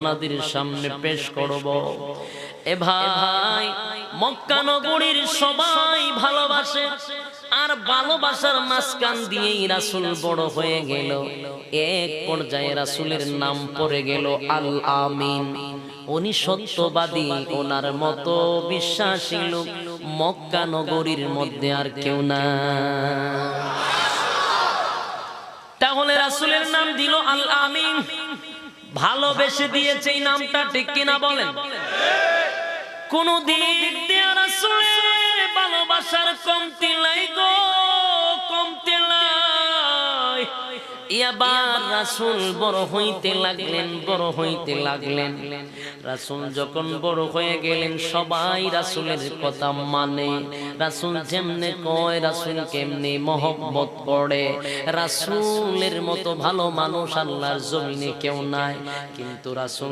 আপনাদের সামনে পেশ করব। এ ভাই, মক্কা নগরীর সবাই ভালোবাসে, আর ভালোবাসার মাঝখান দিয়েই রাসূল বড় হয়ে গেল। এক পর্যায়ে রাসূলের নাম পড়ে গেল আল আমিন। উনি সত্যবাদী, ওনার মতো বিশ্বাসী লোক মক্কা নগরীর মধ্যে আর কেউ না। তাহলে রাসূলের নাম দিল আল আমিন, ভালোবেসে দিয়েছে এই নামটা, ঠিক কিনা বলেন? কোন দিক দিয়ে রাসূলের ভালোবাসার কমতি নাই গো, কমতি নাই। এবার রাসূল বড় হইতে লাগলেন, বড় হইতে লাগলেন। রাসূল যখন বড় হয়ে গেলেন, সবাই রাসূলের কথা মানে। রাসূল যেমনে কয়, রাসূল কেমনে মহব্বত করে। রাসূলের মতো ভালো মানুষ আল্লাহর জমিনে কেউ নাই। কিন্তু রাসূল